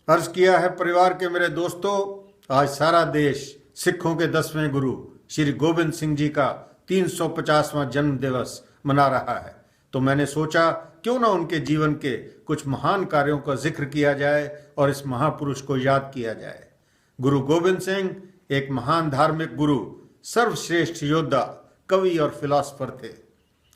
अर्ज किया है परिवार के मेरे दोस्तों, आज सारा देश सिखों के 10वें गुरु श्री गोविंद सिंह जी का 350वां जन्म दिवस मना रहा है। तो मैंने सोचा क्यों ना उनके जीवन के कुछ महान कार्यों का जिक्र किया जाए और इस महापुरुष को याद किया जाए। गुरु गोविंद सिंह एक महान धार्मिक गुरु, सर्वश्रेष्ठ योद्धा, कवि और फिलॉसफर थे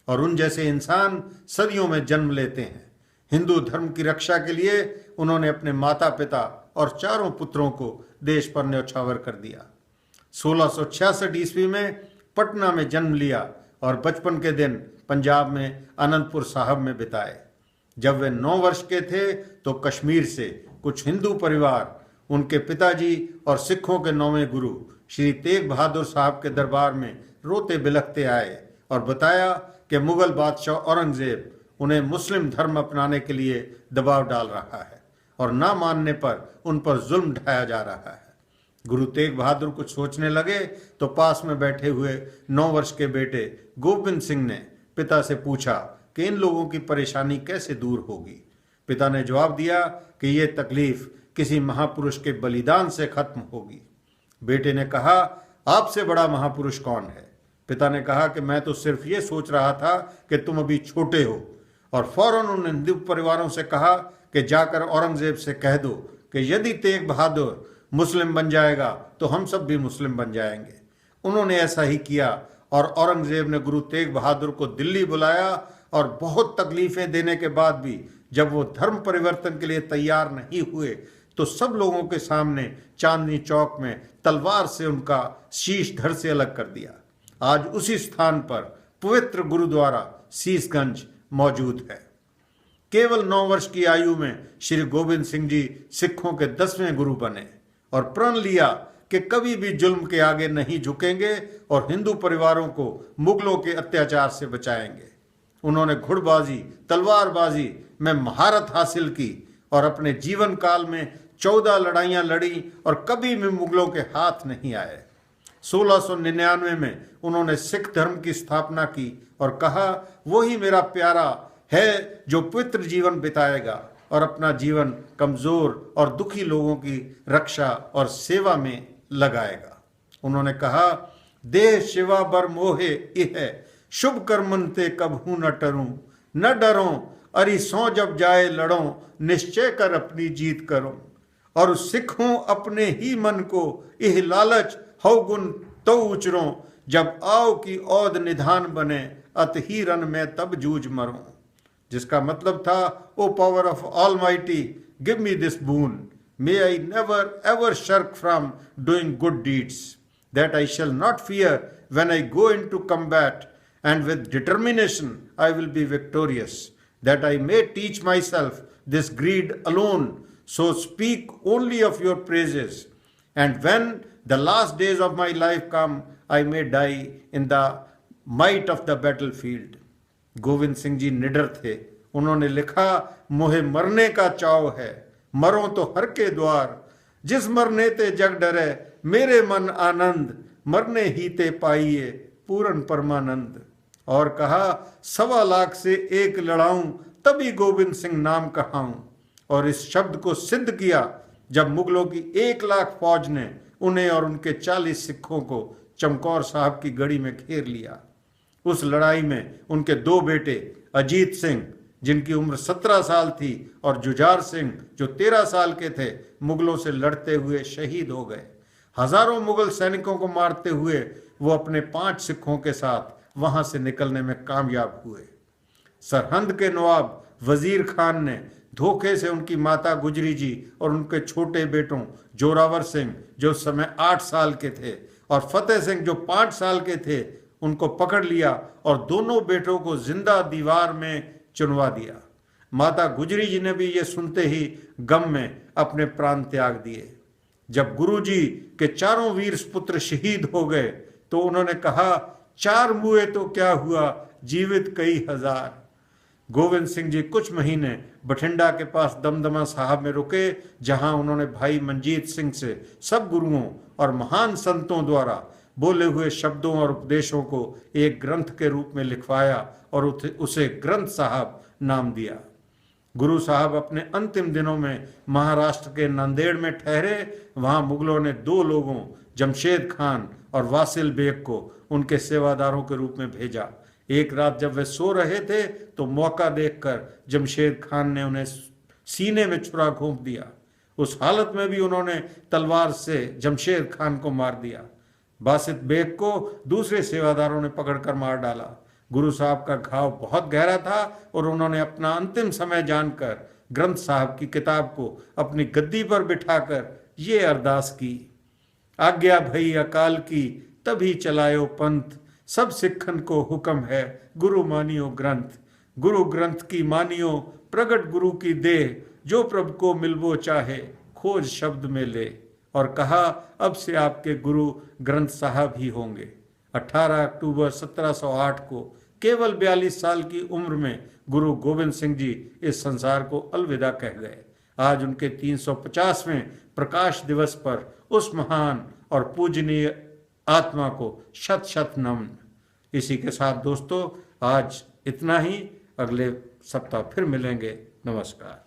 और उन जैसे इंसान सदियों में जन्म लेते हैं। हिंदू धर्म की रक्षा के लिए उन्होंने अपने माता पिता और चारों पुत्रों को देश पर न्यौछावर कर दिया। 1666 ईस्वी में पटना में जन्म लिया और बचपन के दिन पंजाब में आनंदपुर साहब में बिताए। जब वे 9 वर्ष के थे तो कश्मीर से कुछ हिंदू परिवार उनके पिताजी और सिखों के 9वें गुरु श्री तेग बहादुर साहब के दरबार में रोते बिलखते आए और बताया कि मुगल बादशाह औरंगजेब उन्हें मुस्लिम धर्म अपनाने के लिए दबाव डाल रहा है और ना मानने पर उन पर जुल्म ढाया जा रहा है। गुरु तेग बहादुर कुछ सोचने लगे तो पास में बैठे हुए 9 वर्ष के बेटे गोविंद सिंह ने पिता से पूछा कि इन लोगों की परेशानी कैसे दूर होगी। पिता ने जवाब दिया कि ये तकलीफ किसी महापुरुष के बलिदान से खत्म होगी। बेटे ने कहा, आपसे बड़ा महापुरुष कौन है? पिता ने कहा कि मैं तो सिर्फ ये सोच रहा था कि तुम अभी छोटे हो, और फौरन उन हिंदू परिवारों से कहा कि जाकर औरंगजेब से कह दो कि यदि तेग बहादुर मुस्लिम बन जाएगा तो हम सब भी मुस्लिम बन जाएंगे। उन्होंने ऐसा ही किया और औरंगजेब ने गुरु तेग बहादुर को दिल्ली बुलाया और बहुत तकलीफें देने के बाद भी जब वो धर्म परिवर्तन के लिए तैयार नहीं हुए तो सब लोगों के सामने चांदनी चौक में तलवार से उनका शीश धड़ से अलग कर दिया। आज उसी स्थान पर पवित्र गुरुद्वारा शीशगंज मौजूद है। केवल 9 वर्ष की आयु में श्री गोविंद सिंह जी सिखों के 10वें गुरु बने और प्रण लिया कि कभी भी जुल्म के आगे नहीं झुकेंगे और हिंदू परिवारों को मुगलों के अत्याचार से बचाएंगे। उन्होंने घुड़बाजी, तलवारबाजी में महारत हासिल की और अपने जीवन काल में 14 लड़ाइयां लड़ी और कभी भी मुगलों के हाथ नहीं आए। 1699 में उन्होंने सिख धर्म की स्थापना की और कहा, वही मेरा प्यारा है जो पवित्र जीवन बिताएगा और अपना जीवन कमजोर और दुखी लोगों की रक्षा और सेवा में लगाएगा। उन्होंने कहा, देह शिवा बर मोहे इह शुभ कर्मंते कबहू न टरूं, न डरो अरि सौ जब जाए लड़ो, निश्चय कर अपनी जीत करो। और सिखों अपने ही मन को इह लालच हौ गुण तो उचरो, जब आओ की औद निधान बने अत ही रन में तब जूझ मरो। जिसका मतलब था, O power of almighty give me this boon, may I never ever shirk from doing good deeds, that I shall not fear when I go into combat, and with determination I will be victorious, that I may teach myself this greed alone, so speak only of your praises, and when the last days of my life come, I may die in the might of the battlefield. Govind Singh ji निडर थे। उन्होंने लिखा, मोहे मरने का चाव है, मरो तो हर के द्वार, जिस मरने ते जग डरे मेरे मन आनंद, मरने ही ते पाइए पूर्ण परमानंद। और कहा, 1.25 लाख से एक लड़ाऊं तभी गोविंद सिंह नाम कहाऊं। और इस शब्द को सिद्ध किया जब मुगलों की 1 लाख फौज ने उन्हें और उनके 40 सिखों को चमकौर साहब की गढ़ी में घेर लिया। उस लड़ाई में उनके 2 बेटे अजीत सिंह, जिनकी उम्र 17 साल थी, और जुझार सिंह, जो 13 साल के थे, मुगलों से लड़ते हुए शहीद हो गए। हजारों मुगल सैनिकों को मारते हुए वो अपने 5 सिखों के साथ वहां से निकलने में कामयाब हुए। सरहंद के नवाब वजीर खान ने धोखे से उनकी माता गुजरी जी और उनके छोटे बेटों जोरावर सिंह, जो उस समय 8 साल के थे, और फतेह सिंह, जो 5 साल के थे, उनको पकड़ लिया और दोनों बेटों को जिंदा दीवार में चुनवा दिया। माता गुजरी जी ने भी ये सुनते ही गम में अपने प्राण त्याग दिए। जब गुरु जी के चारों वीर पुत्र शहीद हो गए तो उन्होंने कहा, 4 मुए तो क्या हुआ, जीवित कई हजार। गोविंद सिंह जी कुछ महीने बठिंडा के पास दमदमा साहब में रुके, जहां उन्होंने भाई मंजीत सिंह से सब गुरुओं और महान संतों द्वारा बोले हुए शब्दों और उपदेशों को एक ग्रंथ के रूप में लिखवाया और उसे ग्रंथ साहब नाम दिया। गुरु साहब अपने अंतिम दिनों में महाराष्ट्र के नांदेड़ में ठहरे। वहां मुगलों ने 2 लोगों, जमशेद खान और वासिल बेग को उनके सेवादारों के रूप में भेजा। एक रात जब वे सो रहे थे तो मौका देखकर जमशेद खान ने उन्हें सीने में छुरा घोंप दिया। उस हालत में भी उन्होंने तलवार से जमशेद खान को मार दिया। बासित बेग को दूसरे सेवादारों ने पकड़कर मार डाला। गुरु साहब का घाव बहुत गहरा था और उन्होंने अपना अंतिम समय जानकर ग्रंथ साहब की किताब को अपनी गद्दी पर बिठाकर ये अरदास की, आज्ञा भई अकाल की तभी चलायो पंथ, सब सिखन को हुक्म है गुरु मानियो ग्रंथ। गुरु ग्रंथ की मानियो प्रगट गुरु की देह, जो प्रभु को मिलवो चाहे खोज शब्द में ले। और कहा, अब से आपके गुरु ग्रंथ साहब ही होंगे। 18 अक्टूबर 1708 को केवल 42 साल की उम्र में गुरु गोविंद सिंह जी इस संसार को अलविदा कह गए। आज उनके 350वें प्रकाश दिवस पर उस महान और पूजनीय आत्मा को शत शत नमन। इसी के साथ दोस्तों आज इतना ही, अगले सप्ताह फिर मिलेंगे। नमस्कार।